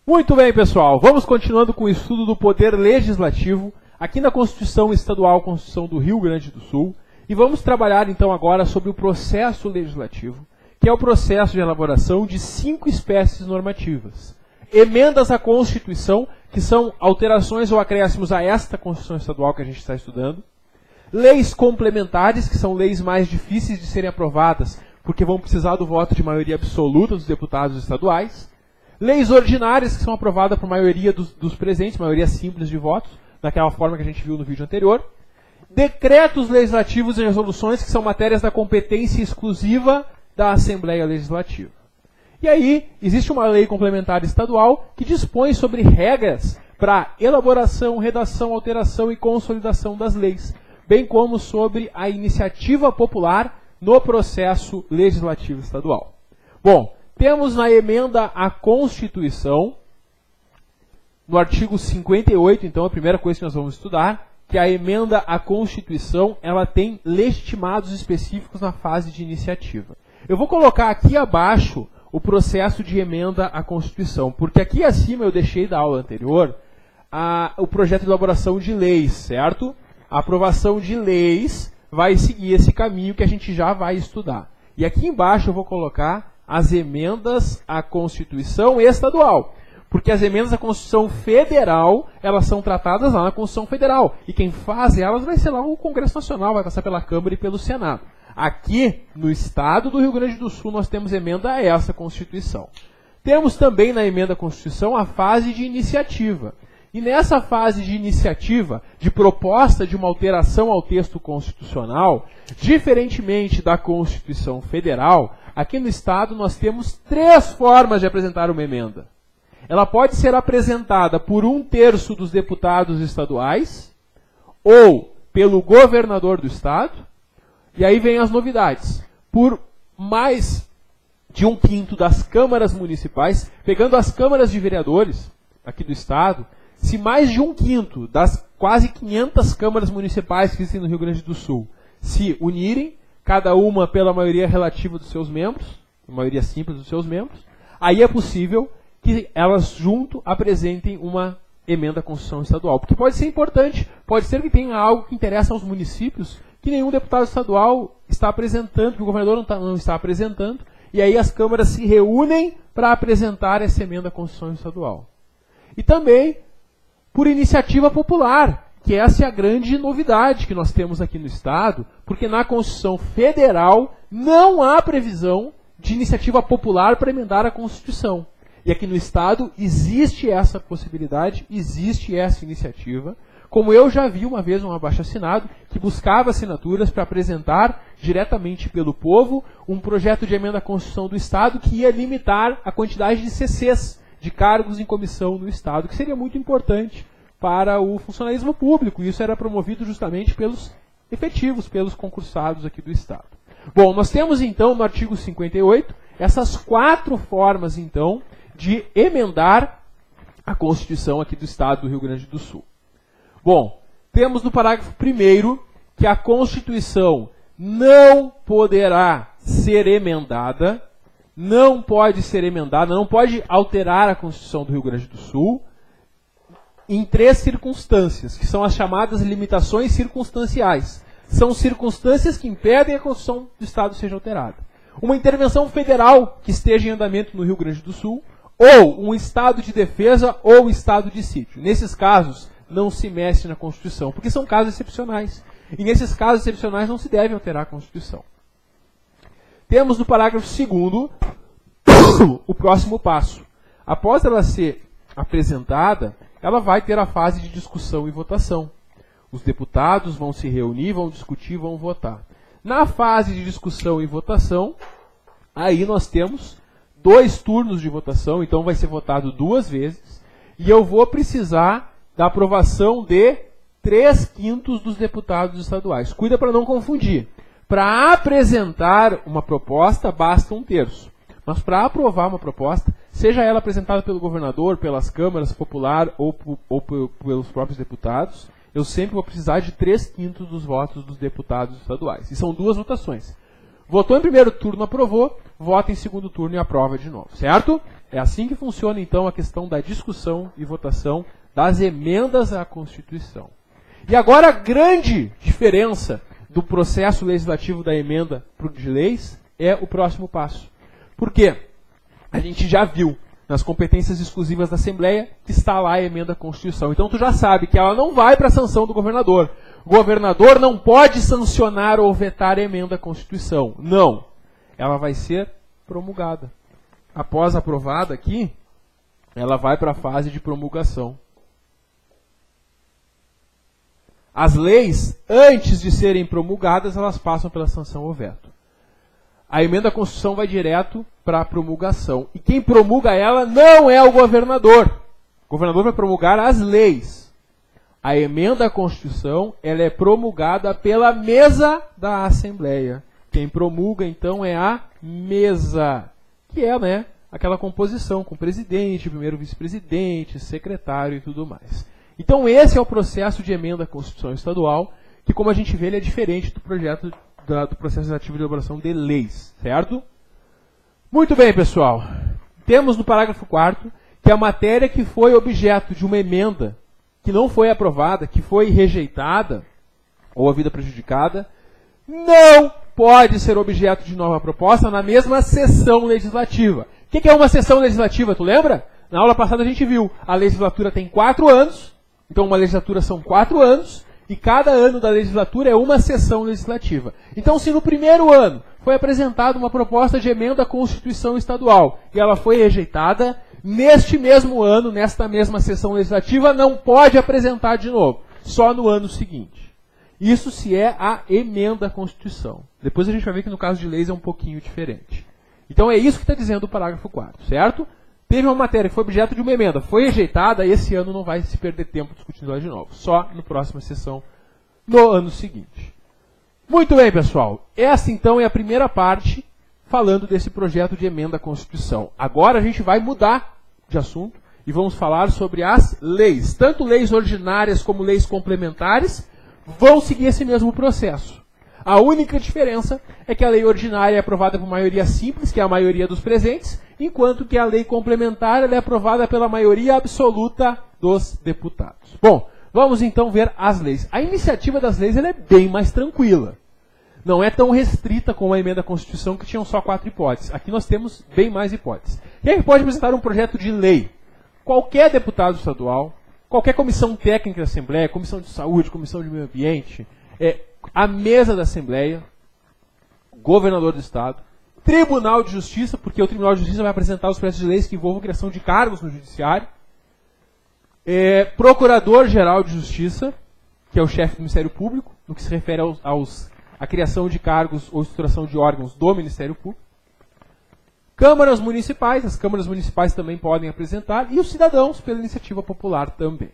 Muito bem, pessoal. Vamos continuando com o estudo do Poder Legislativo, aqui na Constituição Estadual, Constituição do Rio Grande do Sul. E vamos trabalhar, então, agora sobre o processo legislativo, que é o processo de elaboração de 5 espécies normativas. Emendas à Constituição, que são alterações ou acréscimos a esta Constituição Estadual que a gente está estudando. Leis complementares, que são leis mais difíceis de serem aprovadas, porque vão precisar do voto de maioria absoluta dos deputados estaduais. Leis ordinárias, que são aprovadas por maioria dos presentes, maioria simples de votos, daquela forma que a gente viu no vídeo anterior. Decretos legislativos e resoluções, que são matérias da competência exclusiva da Assembleia Legislativa. E aí, existe uma lei complementar estadual que dispõe sobre regras para elaboração, redação, alteração e consolidação das leis, bem como sobre a iniciativa popular no processo legislativo estadual. Bom, temos na emenda à Constituição, no artigo 58, então, a primeira coisa que nós vamos estudar, que a emenda à Constituição, ela tem legitimados específicos na fase de iniciativa. Eu vou colocar aqui abaixo o processo de emenda à Constituição, porque aqui acima eu deixei da aula anterior o projeto de elaboração de leis, certo? A aprovação de leis vai seguir esse caminho que a gente já vai estudar. E aqui embaixo eu vou colocar as emendas à Constituição estadual. Porque as emendas à Constituição Federal, elas são tratadas lá na Constituição Federal. E quem faz elas vai ser lá o Congresso Nacional, vai passar pela Câmara e pelo Senado. Aqui, no estado do Rio Grande do Sul, nós temos emenda a essa Constituição. Temos também na emenda à Constituição a fase de iniciativa. E nessa fase de iniciativa, de proposta de uma alteração ao texto constitucional, diferentemente da Constituição Federal, aqui no estado nós temos 3 formas de apresentar uma emenda. Ela pode ser apresentada por 1/3 dos deputados estaduais ou pelo governador do estado. E aí vem as novidades. Por mais de 1/5 das câmaras municipais, pegando as câmaras de vereadores aqui do estado, se mais de 1/5 das quase 500 câmaras municipais que existem no Rio Grande do Sul se unirem, cada uma pela maioria relativa dos seus membros, maioria simples dos seus membros, aí é possível que elas junto apresentem uma emenda à Constituição Estadual. Porque pode ser importante, pode ser que tenha algo que interessa aos municípios que nenhum deputado estadual está apresentando, que o governador não está apresentando, e aí as câmaras se reúnem para apresentar essa emenda à Constituição Estadual. E também por iniciativa popular, que essa é a grande novidade que nós temos aqui no estado, porque na Constituição Federal não há previsão de iniciativa popular para emendar a Constituição. E aqui no estado existe essa possibilidade, existe essa iniciativa, como eu já vi uma vez um abaixo-assinado que buscava assinaturas para apresentar diretamente pelo povo um projeto de emenda à Constituição do estado que ia limitar a quantidade de CCs, de cargos em comissão no estado, que seria muito importante para o funcionalismo público. E isso era promovido justamente pelos efetivos, pelos concursados aqui do estado. Bom, nós temos então no artigo 58 essas 4 formas então de emendar a Constituição aqui do estado do Rio Grande do Sul. Bom, temos no parágrafo 1º que a Constituição não poderá ser emendada, não pode ser emendada, não pode alterar a Constituição do Rio Grande do Sul em 3 circunstâncias, que são as chamadas limitações circunstanciais. São circunstâncias que impedem a Constituição do Estado seja alterada. Uma intervenção federal que esteja em andamento no Rio Grande do Sul, ou um estado de defesa ou estado de sítio. Nesses casos, não se mexe na Constituição, porque são casos excepcionais. E nesses casos excepcionais não se deve alterar a Constituição. Temos no parágrafo 2º o próximo passo. Após ela ser apresentada, ela vai ter a fase de discussão e votação. Os deputados vão se reunir, vão discutir, vão votar. Na fase de discussão e votação, aí nós temos 2 turnos de votação, então vai ser votado 2 vezes, e eu vou precisar da aprovação de 3/5 dos deputados estaduais. Cuida para não confundir. Para apresentar uma proposta, basta 1/3. Mas para aprovar uma proposta, seja ela apresentada pelo governador, pelas câmaras popular ou pelos próprios deputados, eu sempre vou precisar de 3/5 dos votos dos deputados estaduais. E são 2 votações. Votou em primeiro turno, aprovou, vota em segundo turno e aprova de novo, certo? É assim que funciona, então, a questão da discussão e votação das emendas à Constituição. E agora a grande diferença do processo legislativo da emenda para o de leis é o próximo passo. Por quê? A gente já viu nas competências exclusivas da Assembleia que está lá a emenda à Constituição. Então tu já sabe que ela não vai para a sanção do governador. O governador não pode sancionar ou vetar a emenda à Constituição. Não. Ela vai ser promulgada. Após aprovada aqui, ela vai para a fase de promulgação. As leis, antes de serem promulgadas, elas passam pela sanção ou veto. A emenda à Constituição vai direto para a promulgação. E quem promulga ela não é o governador. O governador vai promulgar as leis. A emenda à Constituição, ela é promulgada pela mesa da Assembleia. Quem promulga, então, é a mesa, que é, né, aquela composição com presidente, primeiro vice-presidente, secretário e tudo mais. Então, esse é o processo de emenda à Constituição Estadual, que, como a gente vê, ele é diferente do projeto do processo legislativo de elaboração de leis, certo? Muito bem, pessoal. Temos no parágrafo 4º que a matéria que foi objeto de uma emenda que não foi aprovada, que foi rejeitada, ou havida prejudicada, não pode ser objeto de nova proposta na mesma sessão legislativa. O que é uma sessão legislativa, tu lembra? Na aula passada a gente viu, a legislatura tem 4 anos, então uma legislatura são 4 anos, e cada ano da legislatura é uma sessão legislativa. Então, se no primeiro ano foi apresentada uma proposta de emenda à Constituição Estadual e ela foi rejeitada, neste mesmo ano, nesta mesma sessão legislativa, não pode apresentar de novo, só no ano seguinte. Isso se é a emenda à Constituição. Depois a gente vai ver que no caso de leis é um pouquinho diferente. Então é isso que está dizendo o parágrafo 4º, certo? Teve uma matéria que foi objeto de uma emenda, foi rejeitada, esse ano não vai se perder tempo discutindo ela de novo. Só na próxima sessão, no ano seguinte. Muito bem, pessoal. Essa, então, é a primeira parte falando desse projeto de emenda à Constituição. Agora a gente vai mudar de assunto e vamos falar sobre as leis. Tanto leis ordinárias como leis complementares vão seguir esse mesmo processo. A única diferença é que a lei ordinária é aprovada por maioria simples, que é a maioria dos presentes, enquanto que a lei complementar ela é aprovada pela maioria absoluta dos deputados. Bom, vamos então ver as leis. A iniciativa das leis ela é bem mais tranquila. Não é tão restrita como a emenda à Constituição, que tinham só 4 hipóteses. Aqui nós temos bem mais hipóteses. Quem pode apresentar um projeto de lei? Qualquer deputado estadual, qualquer comissão técnica da Assembleia, comissão de saúde, comissão de meio ambiente, a mesa da Assembleia, governador do Estado, Tribunal de Justiça, porque o Tribunal de Justiça vai apresentar os projetos de leis que envolvam a criação de cargos no Judiciário, Procurador-Geral de Justiça, que é o chefe do Ministério Público, no que se refere à criação de cargos ou estruturação de órgãos do Ministério Público, câmaras municipais, as câmaras municipais também podem apresentar, e os cidadãos pela iniciativa popular também.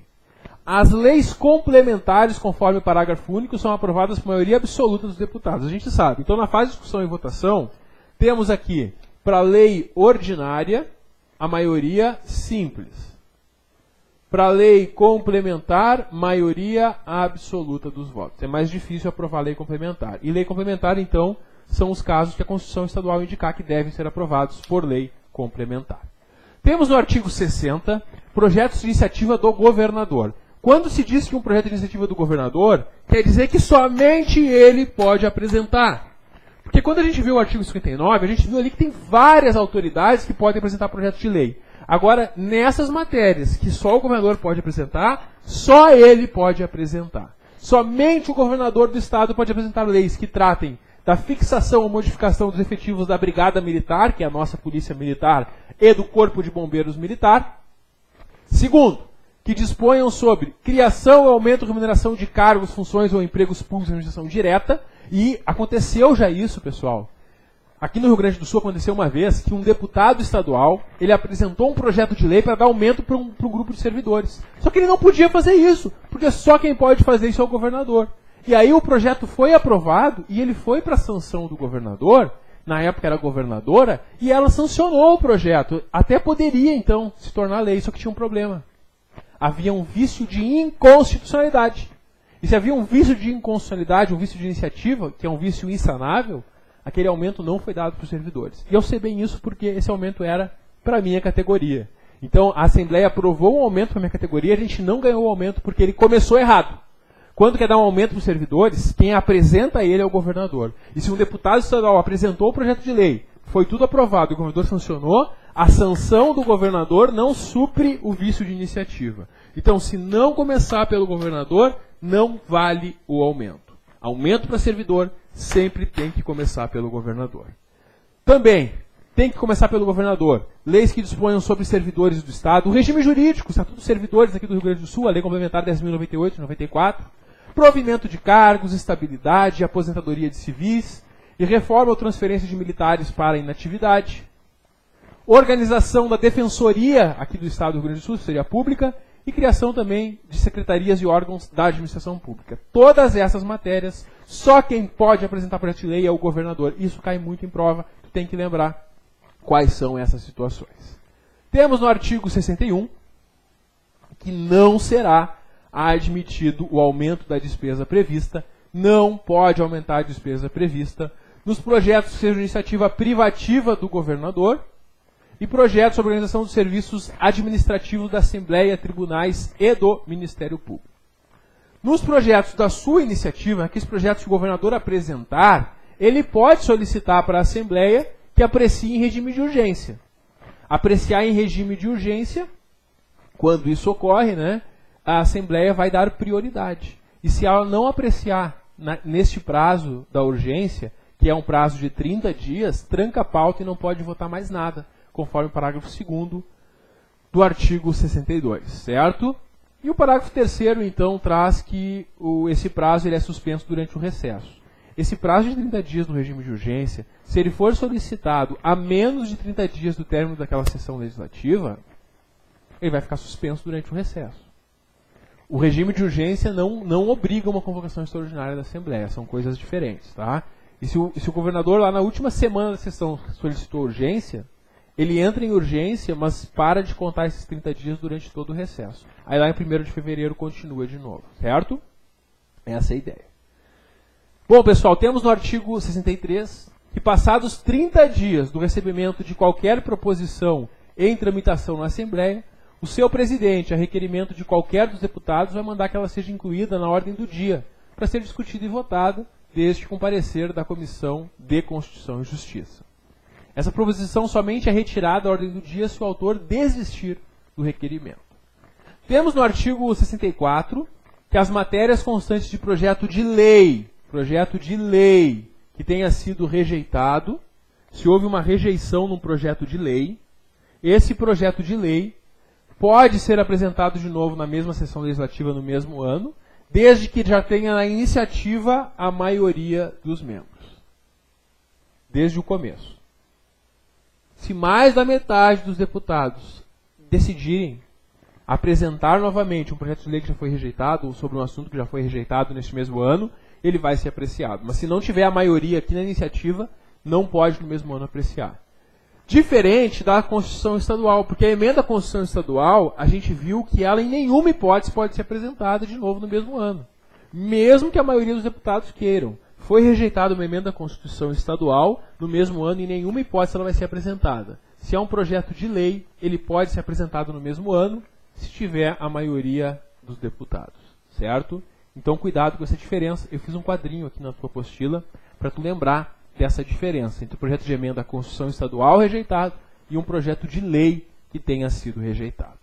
As leis complementares, conforme o parágrafo único, são aprovadas por maioria absoluta dos deputados. A gente sabe. Então, na fase de discussão e votação, temos aqui, para a lei ordinária, a maioria simples. Para a lei complementar, maioria absoluta dos votos. É mais difícil aprovar a lei complementar. E lei complementar, então, são os casos que a Constituição Estadual indicar que devem ser aprovados por lei complementar. Temos no artigo 60, projetos de iniciativa do governador. Quando se diz que um projeto de iniciativa do governador, quer dizer que somente ele pode apresentar. Porque quando a gente viu o artigo 59, a gente viu ali que tem várias autoridades que podem apresentar projetos de lei. Agora, nessas matérias que só o governador pode apresentar, só ele pode apresentar. Somente o governador do Estado pode apresentar leis que tratem da fixação ou modificação dos efetivos da Brigada Militar, que é a nossa Polícia Militar, e do Corpo de Bombeiros Militar. Segundo, que disponham sobre criação ou aumento ou remuneração de cargos, funções ou empregos públicos de administração direta. E aconteceu já isso, pessoal. Aqui no Rio Grande do Sul aconteceu uma vez que um deputado estadual, ele apresentou um projeto de lei para dar aumento para um grupo de servidores. Só que ele não podia fazer isso, porque só quem pode fazer isso é o governador. E aí o projeto foi aprovado e ele foi para a sanção do governador, na época era governadora, e ela sancionou o projeto. Até poderia, então, se tornar lei, só que tinha um problema. Havia um vício de inconstitucionalidade. E se havia um vício de inconstitucionalidade, um vício de iniciativa, que é um vício insanável, aquele aumento não foi dado para os servidores. E eu sei bem isso porque esse aumento era para a minha categoria. Então, a Assembleia aprovou um aumento para a minha categoria, a gente não ganhou o aumento porque ele começou errado. Quando quer dar um aumento para os servidores, quem apresenta ele é o governador. E se um deputado estadual apresentou o projeto de lei, foi tudo aprovado e o governador sancionou, a sanção do governador não supre o vício de iniciativa. Então, se não começar pelo governador, não vale o aumento. Aumento para servidor sempre tem que começar pelo governador. Também tem que começar pelo governador. Leis que disponham sobre servidores do Estado, o regime jurídico, Estatuto dos Servidores aqui do Rio Grande do Sul, a Lei Complementar 10.098 de 94, provimento de cargos, estabilidade, aposentadoria de civis e reforma ou transferência de militares para inatividade. Organização da Defensoria aqui do Estado do Rio Grande do Sul, seria pública, e criação também de secretarias e órgãos da administração pública. Todas essas matérias, só quem pode apresentar projeto de lei é o governador. Isso cai muito em prova, tu tem que lembrar quais são essas situações. Temos no artigo 61 que não será admitido o aumento da despesa prevista, não pode aumentar a despesa prevista nos projetos que sejam iniciativa privativa do governador e projetos sobre organização dos serviços administrativos da Assembleia, tribunais e do Ministério Público. Nos projetos da sua iniciativa, aqueles projetos que o governador apresentar, ele pode solicitar para a Assembleia que aprecie em regime de urgência. Apreciar em regime de urgência, quando isso ocorre, né, a Assembleia vai dar prioridade. E se ela não apreciar neste prazo da urgência, que é um prazo de 30 dias, tranca a pauta e não pode votar mais nada, conforme o parágrafo 2º do artigo 62, certo? E o parágrafo 3º, então, traz que esse prazo ele é suspenso durante o recesso. Esse prazo de 30 dias no regime de urgência, se ele for solicitado a menos de 30 dias do término daquela sessão legislativa, ele vai ficar suspenso durante o recesso. O regime de urgência não obriga uma convocação extraordinária da Assembleia, são coisas diferentes, tá? E se o governador lá na última semana da sessão solicitou urgência, ele entra em urgência, mas para de contar esses 30 dias durante todo o recesso. Aí lá em 1º de fevereiro continua de novo, certo? Essa é a ideia. Bom, pessoal, temos no artigo 63 que passados 30 dias do recebimento de qualquer proposição em tramitação na Assembleia, o seu presidente, a requerimento de qualquer dos deputados, vai mandar que ela seja incluída na ordem do dia, para ser discutida e votada, desde com parecer da Comissão de Constituição e Justiça. Essa proposição somente é retirada da ordem do dia se o autor desistir do requerimento. Temos no artigo 64 que as matérias constantes de projeto de lei que tenha sido rejeitado, se houve uma rejeição num projeto de lei, esse projeto de lei pode ser apresentado de novo na mesma sessão legislativa no mesmo ano, desde que já tenha na iniciativa a maioria dos membros. Desde o começo. Se mais da metade dos deputados decidirem apresentar novamente um projeto de lei que já foi rejeitado, ou sobre um assunto que já foi rejeitado neste mesmo ano, ele vai ser apreciado. Mas se não tiver a maioria aqui na iniciativa, não pode no mesmo ano apreciar. Diferente da Constituição Estadual, porque a emenda à Constituição Estadual, a gente viu que ela em nenhuma hipótese pode ser apresentada de novo no mesmo ano. Mesmo que a maioria dos deputados queiram. Foi rejeitada uma emenda à Constituição Estadual no mesmo ano, em nenhuma hipótese ela vai ser apresentada. Se é um projeto de lei, ele pode ser apresentado no mesmo ano, se tiver a maioria dos deputados, certo? Então cuidado com essa diferença. Eu fiz um quadrinho aqui na tua apostila para tu lembrar dessa diferença entre o projeto de emenda à Constituição Estadual rejeitado e um projeto de lei que tenha sido rejeitado.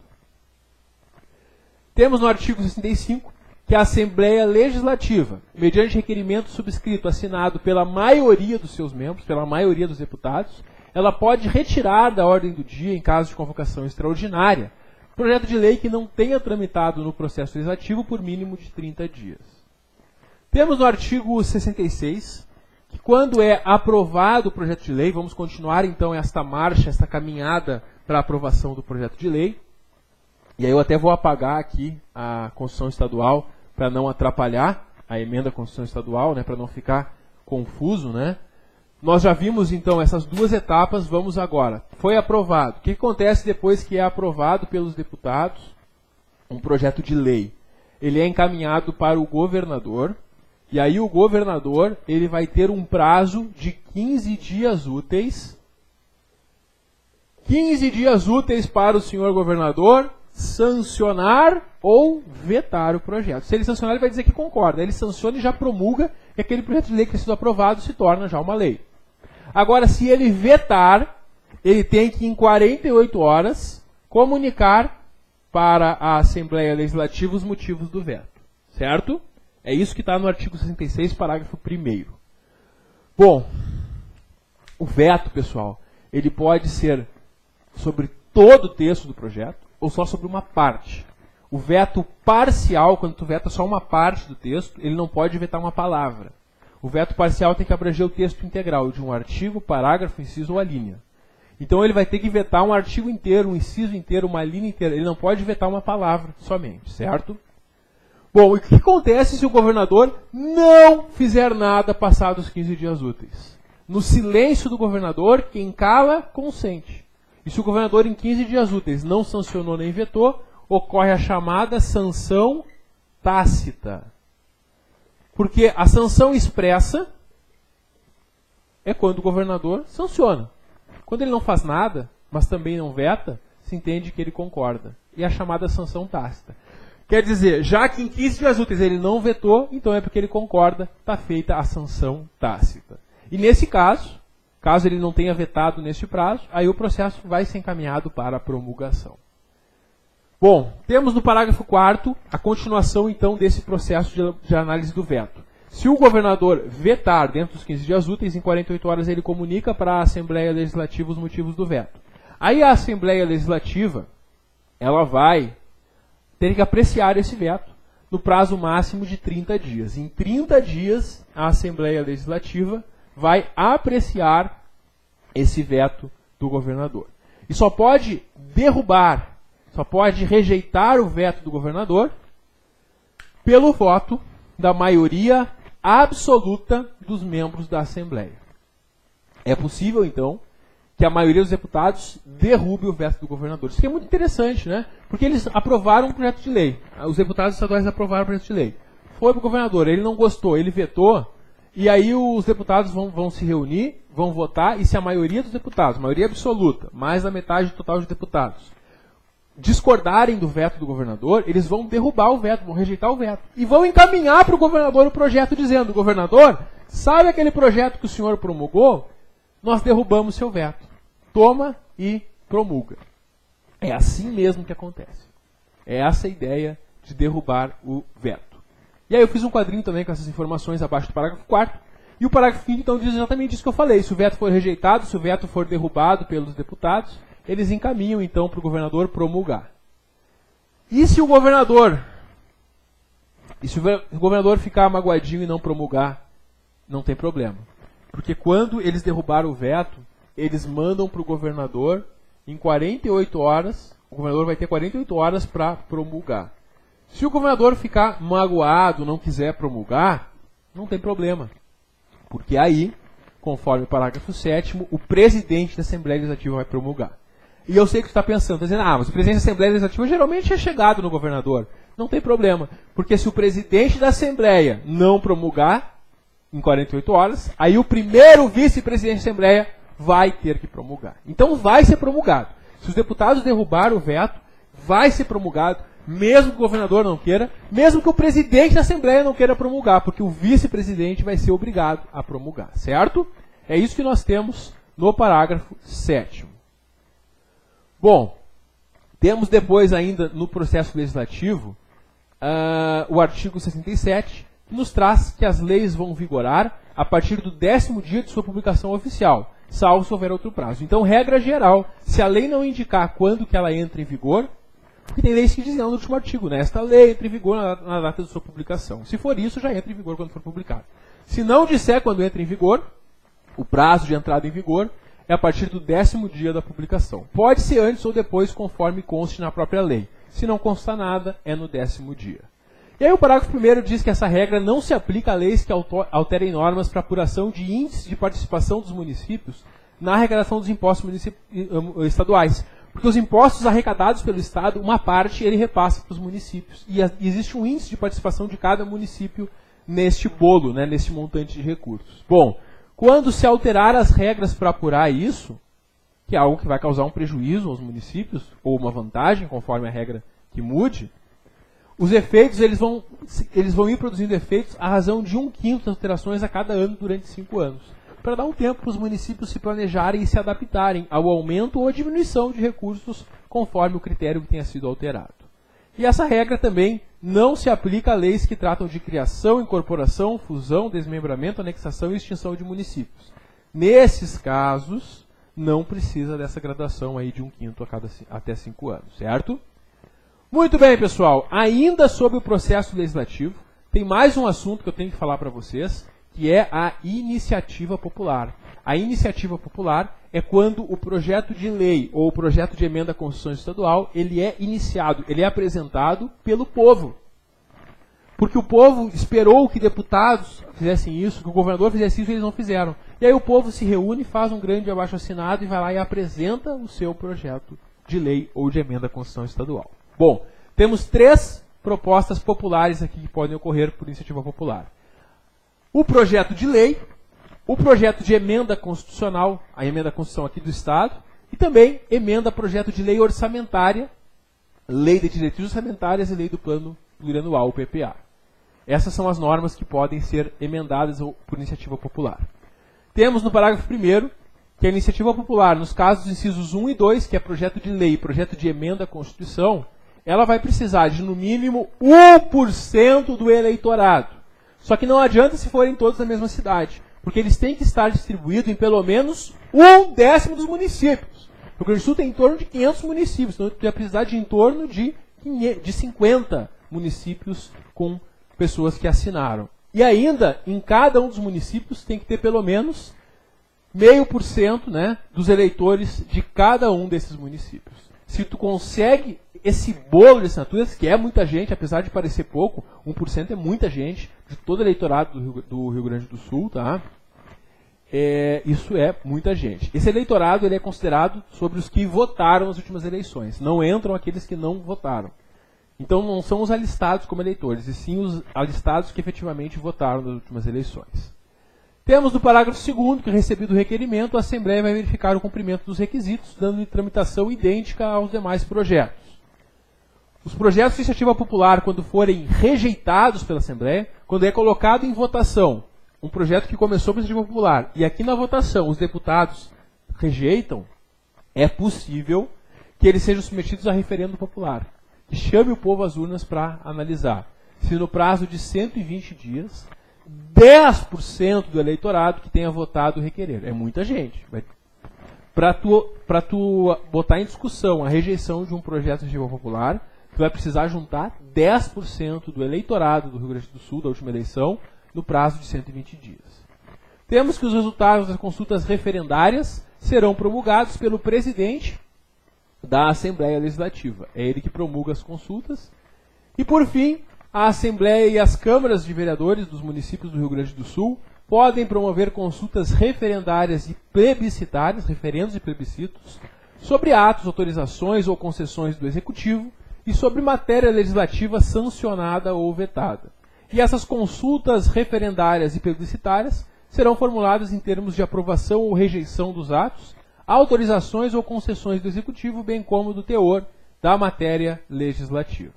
Temos no artigo 65 que a Assembleia Legislativa, mediante requerimento subscrito assinado pela maioria dos seus membros, pela maioria dos deputados, ela pode retirar da ordem do dia, em caso de convocação extraordinária, projeto de lei que não tenha tramitado no processo legislativo por mínimo de 30 dias. Temos no artigo 66 que quando é aprovado o projeto de lei, vamos continuar então esta marcha, esta caminhada para a aprovação do projeto de lei, e aí eu até vou apagar aqui a Constituição Estadual para não atrapalhar a emenda à Constituição Estadual, né, para não ficar confuso, né? Nós já vimos então essas duas etapas, vamos agora. Foi aprovado. O que acontece depois que é aprovado pelos deputados um projeto de lei? Ele é encaminhado para o governador, e aí o governador ele vai ter um prazo de 15 dias úteis 15 dias úteis para o senhor governador sancionar ou vetar o projeto. Se ele sancionar, ele vai dizer que concorda. Ele sanciona e já promulga, e aquele projeto de lei que tem sido aprovado se torna já uma lei. Agora, se ele vetar, ele tem que, em 48 horas, comunicar para a Assembleia Legislativa os motivos do veto. Certo? É isso que está no artigo 66, parágrafo 1º. Bom, o veto, pessoal, ele pode ser sobre todo o texto do projeto ou só sobre uma parte. O veto parcial, quando tu veta só uma parte do texto, ele não pode vetar uma palavra. O veto parcial tem que abranger o texto integral de um artigo, parágrafo, inciso ou a linha. Então ele vai ter que vetar um artigo inteiro, um inciso inteiro, uma linha inteira. Ele não pode vetar uma palavra somente, certo? Bom, e o que acontece se o governador não fizer nada passados os 15 dias úteis? No silêncio do governador, quem cala, consente. E se o governador em 15 dias úteis não sancionou nem vetou, ocorre a chamada sanção tácita. Porque a sanção expressa é quando o governador sanciona. Quando ele não faz nada, mas também não veta, se entende que ele concorda. E a chamada sanção tácita. Quer dizer, já que em 15 dias úteis ele não vetou, então é porque ele concorda, está feita a sanção tácita. E nesse caso ele não tenha vetado neste prazo, aí o processo vai ser encaminhado para a promulgação. Bom, temos no parágrafo 4º a continuação então desse processo de análise do veto. Se o governador vetar dentro dos 15 dias úteis, em 48 horas ele comunica para a Assembleia Legislativa os motivos do veto. Aí a Assembleia Legislativa, ela vai ter que apreciar esse veto no prazo máximo de 30 dias. Em 30 dias, a Assembleia Legislativa vai apreciar esse veto do governador. E só pode derrubar, só pode rejeitar o veto do governador pelo voto da maioria absoluta dos membros da Assembleia. É possível, então, que a maioria dos deputados derrube o veto do governador. Isso aqui é muito interessante, né? Porque eles aprovaram um projeto de lei. Os deputados estaduais aprovaram o projeto de lei. Foi para o governador, ele não gostou, ele vetou, e aí os deputados vão se reunir, vão votar, e se a maioria dos deputados, maioria absoluta, mais da metade total de deputados, discordarem do veto do governador, eles vão derrubar o veto, vão rejeitar o veto. E vão encaminhar para o governador o projeto dizendo, governador, sabe aquele projeto que o senhor promulgou? Nós derrubamos seu veto. Toma e promulga. É assim mesmo que acontece. É essa a ideia de derrubar o veto. E aí eu fiz um quadrinho também com essas informações abaixo do parágrafo 4º. E o parágrafo 5º então diz exatamente isso que eu falei. Se o veto for rejeitado, se o veto for derrubado pelos deputados, eles encaminham então para o governador promulgar. E se o governador ficar magoadinho e não promulgar, não tem problema. Porque quando eles derrubaram o veto, eles mandam para o governador em 48 horas, o governador vai ter 48 horas para promulgar. Se o governador ficar magoado, não quiser promulgar, não tem problema. Porque aí, conforme o parágrafo 7º, o presidente da Assembleia Legislativa vai promulgar. E eu sei que você está pensando, está dizendo, mas o presidente da Assembleia Legislativa geralmente é chegado no governador. Não tem problema, porque se o presidente da Assembleia não promulgar em 48 horas, aí o primeiro vice-presidente da Assembleia vai ter que promulgar. Então vai ser promulgado. Se os deputados derrubaram o veto, vai ser promulgado, mesmo que o governador não queira, mesmo que o presidente da Assembleia não queira promulgar, porque o vice-presidente vai ser obrigado a promulgar, certo? É isso que nós temos no parágrafo 7º. Bom, temos depois ainda no processo legislativo o artigo 67, que nos traz que as leis vão vigorar a partir do 10º dia de sua publicação oficial, salvo se houver outro prazo. Então, regra geral, se a lei não indicar quando que ela entra em vigor, porque tem leis que dizem no último artigo, né? Esta lei entra em vigor na data de sua publicação. Se for isso, já entra em vigor quando for publicado. Se não disser quando entra em vigor, o prazo de entrada em vigor é a partir do 10º dia da publicação. Pode ser antes ou depois, conforme conste na própria lei. Se não constar nada, é no 10º dia. E aí o parágrafo 1º diz que essa regra não se aplica a leis que alterem normas para apuração de índices de participação dos municípios na arrecadação dos impostos estaduais. Porque os impostos arrecadados pelo Estado, uma parte ele repassa para os municípios. E existe um índice de participação de cada município neste bolo, né, neste montante de recursos. Bom, quando se alterar as regras para apurar isso, que é algo que vai causar um prejuízo aos municípios, ou uma vantagem, conforme a regra que mude, os efeitos eles vão ir produzindo efeitos à razão de 1/5 das alterações a cada ano durante 5 anos, para dar um tempo para os municípios se planejarem e se adaptarem ao aumento ou à diminuição de recursos conforme o critério que tenha sido alterado. E essa regra também não se aplica a leis que tratam de criação, incorporação, fusão, desmembramento, anexação e extinção de municípios. Nesses casos, não precisa dessa graduação aí de 1/5 até 5 anos, certo? Muito bem, pessoal. Ainda sobre o processo legislativo, tem mais um assunto que eu tenho que falar para vocês, que é a iniciativa popular. A iniciativa popular é quando o projeto de lei ou o projeto de emenda à Constituição Estadual, ele é iniciado, ele é apresentado pelo povo. Porque o povo esperou que deputados fizessem isso, que o governador fizesse isso, e eles não fizeram. E aí o povo se reúne, faz um grande abaixo-assinado e vai lá e apresenta o seu projeto de lei ou de emenda à Constituição Estadual. Bom, temos 3 propostas populares aqui que podem ocorrer por iniciativa popular. O projeto de lei, o projeto de emenda constitucional, a emenda à Constituição aqui do Estado, e também emenda a projeto de lei orçamentária, lei de diretrizes orçamentárias e lei do plano plurianual, o PPA. Essas são as normas que podem ser emendadas por iniciativa popular. Temos no parágrafo 1º que a iniciativa popular, nos casos dos incisos 1 e 2, que é projeto de lei e projeto de emenda à Constituição, ela vai precisar de, no mínimo, 1% do eleitorado. Só que não adianta se forem todos da mesma cidade, porque eles têm que estar distribuídos em pelo menos 1/10 dos municípios. O Rio Grande do Sul tem em torno de 500 municípios, então vai precisar de em torno de 50 municípios com pessoas que assinaram. E ainda, em cada um dos municípios, tem que ter pelo menos 0,5%, né, dos eleitores de cada um desses municípios. Se tu consegue esse bolo de assinaturas, que é muita gente, apesar de parecer pouco, 1% é muita gente, de todo o eleitorado do Rio Grande do Sul, tá? Isso é muita gente. Esse eleitorado ele é considerado sobre os que votaram nas últimas eleições. Não entram aqueles que não votaram. Então não são os alistados como eleitores, e sim os alistados que efetivamente votaram nas últimas eleições. Temos no parágrafo 2º que, recebido o requerimento, a Assembleia vai verificar o cumprimento dos requisitos, dando tramitação idêntica aos demais projetos. Os projetos de iniciativa popular, quando forem rejeitados pela Assembleia, quando é colocado em votação um projeto que começou por iniciativa popular, e aqui na votação os deputados rejeitam, é possível que eles sejam submetidos a referendo popular, que chame o povo às urnas para analisar. Se no prazo de 120 dias, 10% do eleitorado que tenha votado requerer. É muita gente. Para tu botar em discussão a rejeição de um projeto de iniciativa popular, tu vai precisar juntar 10% do eleitorado do Rio Grande do Sul, da última eleição, no prazo de 120 dias. Temos que os resultados das consultas referendárias serão promulgados pelo presidente da Assembleia Legislativa. É ele que promulga as consultas. E, por fim, a Assembleia e as câmaras de vereadores dos municípios do Rio Grande do Sul podem promover consultas referendárias e plebiscitárias, referendos e plebiscitos, sobre atos, autorizações ou concessões do Executivo e sobre matéria legislativa sancionada ou vetada. E essas consultas referendárias e plebiscitárias serão formuladas em termos de aprovação ou rejeição dos atos, autorizações ou concessões do Executivo, bem como do teor da matéria legislativa.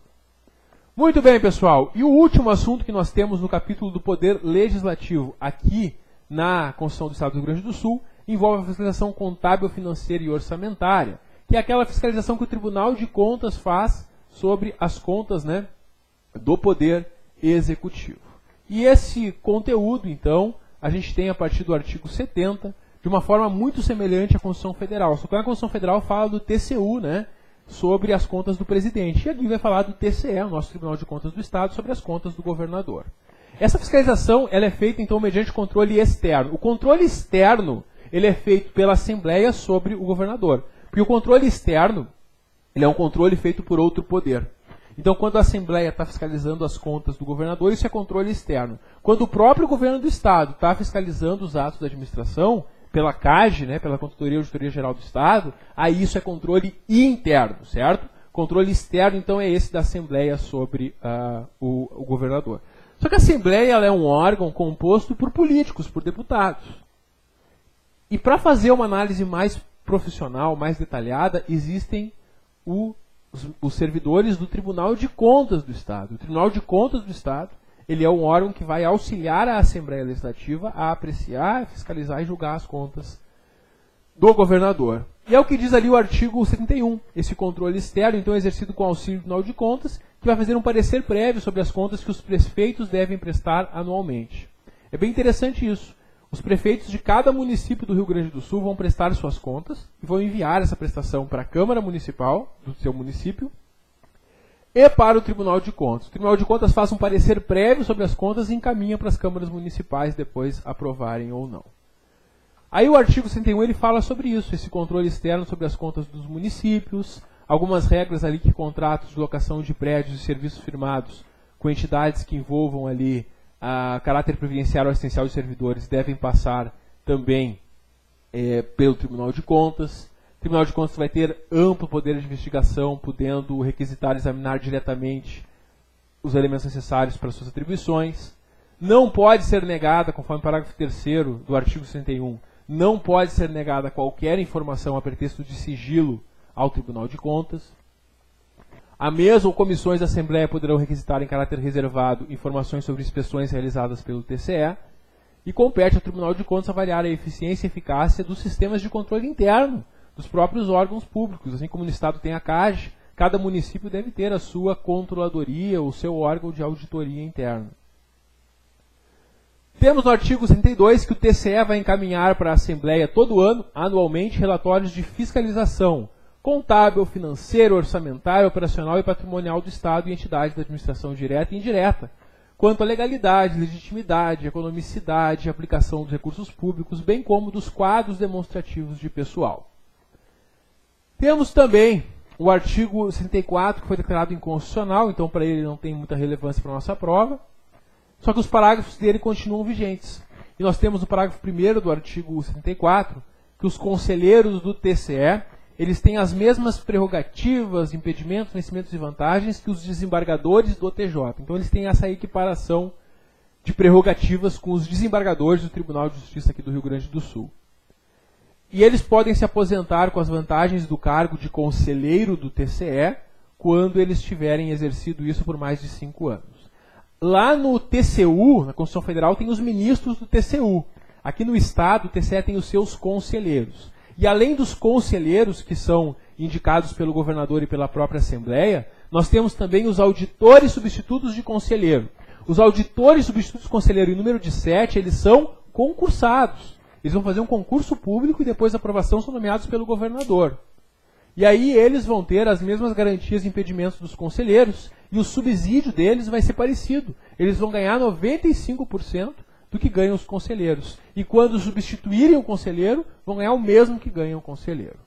Muito bem, pessoal. E o último assunto que nós temos no capítulo do Poder Legislativo aqui na Constituição do Estado do Rio Grande do Sul envolve a fiscalização contábil, financeira e orçamentária, que é aquela fiscalização que o Tribunal de Contas faz sobre as contas, né, do Poder Executivo. E esse conteúdo, então, a gente tem a partir do artigo 70, de uma forma muito semelhante à Constituição Federal. Só que a Constituição Federal fala do TCU, né, sobre as contas do presidente. E aqui vai falar do TCE, o nosso Tribunal de Contas do Estado, sobre as contas do governador. Essa fiscalização ela é feita, então, mediante controle externo. O controle externo ele é feito pela Assembleia sobre o governador. Porque o controle externo ele é um controle feito por outro poder. Então, quando a Assembleia está fiscalizando as contas do governador, isso é controle externo. Quando o próprio governo do Estado está fiscalizando os atos da administração, pela CAGE, né, pela Controladoria e Auditoria Geral do Estado, aí isso é controle interno, certo? Controle externo, então, é esse da Assembleia sobre o governador. Só que a Assembleia ela é um órgão composto por políticos, por deputados. E para fazer uma análise mais profissional, mais detalhada, existem os servidores do Tribunal de Contas do Estado. O Tribunal de Contas do Estado, ele é um órgão que vai auxiliar a Assembleia Legislativa a apreciar, fiscalizar e julgar as contas do governador. E é o que diz ali o artigo 71. Esse controle externo, então, é exercido com auxílio do Tribunal de Contas, que vai fazer um parecer prévio sobre as contas que os prefeitos devem prestar anualmente. É bem interessante isso. Os prefeitos de cada município do Rio Grande do Sul vão prestar suas contas e vão enviar essa prestação para a Câmara Municipal do seu município e para o Tribunal de Contas. O Tribunal de Contas faz um parecer prévio sobre as contas e encaminha para as câmaras municipais depois aprovarem ou não. Aí o artigo 61 ele fala sobre isso, esse controle externo sobre as contas dos municípios, algumas regras ali que contratos de locação de prédios e serviços firmados com entidades que envolvam ali a caráter previdenciário ou assistencial de servidores devem passar também pelo Tribunal de Contas. O Tribunal de Contas vai ter amplo poder de investigação, podendo requisitar e examinar diretamente os elementos necessários para suas atribuições. Não pode ser negada, conforme o parágrafo 3º do artigo 61, não pode ser negada qualquer informação a pretexto de sigilo ao Tribunal de Contas. A mesa ou comissões da Assembleia poderão requisitar em caráter reservado informações sobre inspeções realizadas pelo TCE e compete ao Tribunal de Contas avaliar a eficiência e eficácia dos sistemas de controle interno dos próprios órgãos públicos. Assim como no Estado tem a CAGE, cada município deve ter a sua controladoria, o seu órgão de auditoria interna. Temos no artigo 62 que o TCE vai encaminhar para a Assembleia todo ano, anualmente, relatórios de fiscalização contábil, financeiro, orçamentário, operacional e patrimonial do Estado e entidades da administração direta e indireta, quanto à legalidade, legitimidade, economicidade, aplicação dos recursos públicos, bem como dos quadros demonstrativos de pessoal. Temos também o artigo 64, que foi declarado inconstitucional, então para ele não tem muita relevância para a nossa prova, só que os parágrafos dele continuam vigentes. E nós temos no parágrafo 1º do artigo 74, que os conselheiros do TCE eles têm as mesmas prerrogativas, impedimentos, vencimentos e vantagens que os desembargadores do TJ. Então eles têm essa equiparação de prerrogativas com os desembargadores do Tribunal de Justiça aqui do Rio Grande do Sul. E eles podem se aposentar com as vantagens do cargo de conselheiro do TCE quando eles tiverem exercido isso por mais de 5 anos. Lá no TCU, na Constituição Federal, tem os ministros do TCU. Aqui no Estado, o TCE tem os seus conselheiros. E além dos conselheiros, que são indicados pelo governador e pela própria Assembleia, nós temos também os auditores substitutos de conselheiro. Os auditores substitutos de conselheiro, em número de 7, eles são concursados. Eles vão fazer um concurso público e depois a aprovação são nomeados pelo governador. E aí eles vão ter as mesmas garantias e impedimentos dos conselheiros e o subsídio deles vai ser parecido. Eles vão ganhar 95% do que ganham os conselheiros. E quando substituírem o conselheiro, vão ganhar o mesmo que ganha o conselheiro.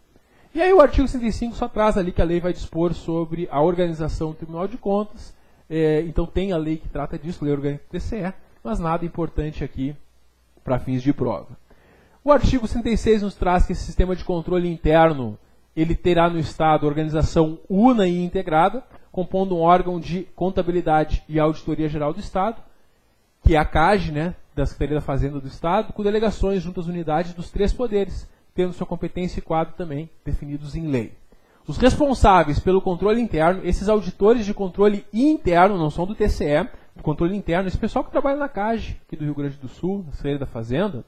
E aí o artigo 105 só traz ali que a lei vai dispor sobre a organização do Tribunal de Contas. Então tem a lei que trata disso, lei orgânica do TCE, mas nada importante aqui para fins de prova. O artigo 106 nos traz que esse sistema de controle interno ele terá no Estado organização una e integrada, compondo um órgão de contabilidade e auditoria geral do Estado, que é a CAGE, né, da Secretaria da Fazenda do Estado, com delegações junto às unidades dos 3 poderes, tendo sua competência e quadro também definidos em lei. Os responsáveis pelo controle interno, esses auditores de controle interno, não são do TCE, do controle interno, esse pessoal que trabalha na CAGE, aqui do Rio Grande do Sul, na Secretaria da Fazenda,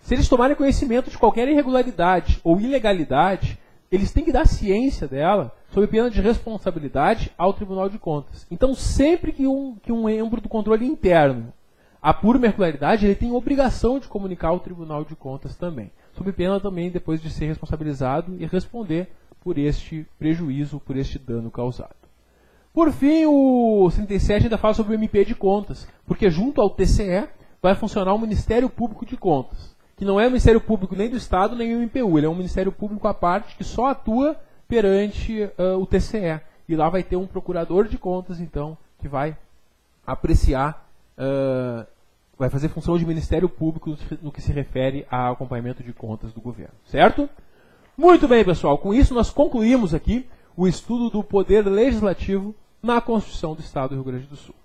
se eles tomarem conhecimento de qualquer irregularidade ou ilegalidade, eles têm que dar ciência dela, sob pena de responsabilidade, ao Tribunal de Contas. Então, sempre que um membro do controle interno apura uma irregularidade, ele tem obrigação de comunicar ao Tribunal de Contas também. Sob pena também, depois de ser responsabilizado e responder por este prejuízo, por este dano causado. Por fim, o 37 ainda fala sobre o MP de Contas, porque junto ao TCE vai funcionar o Ministério Público de Contas, que não é o Ministério Público nem do Estado, nem o MPU, ele é um Ministério Público à parte que só atua perante o TCE. E lá vai ter um procurador de contas, então, que vai apreciar, vai fazer função de Ministério Público no que se refere ao acompanhamento de contas do governo. Certo? Muito bem, pessoal. Com isso, nós concluímos aqui o estudo do Poder Legislativo na Constituição do Estado do Rio Grande do Sul.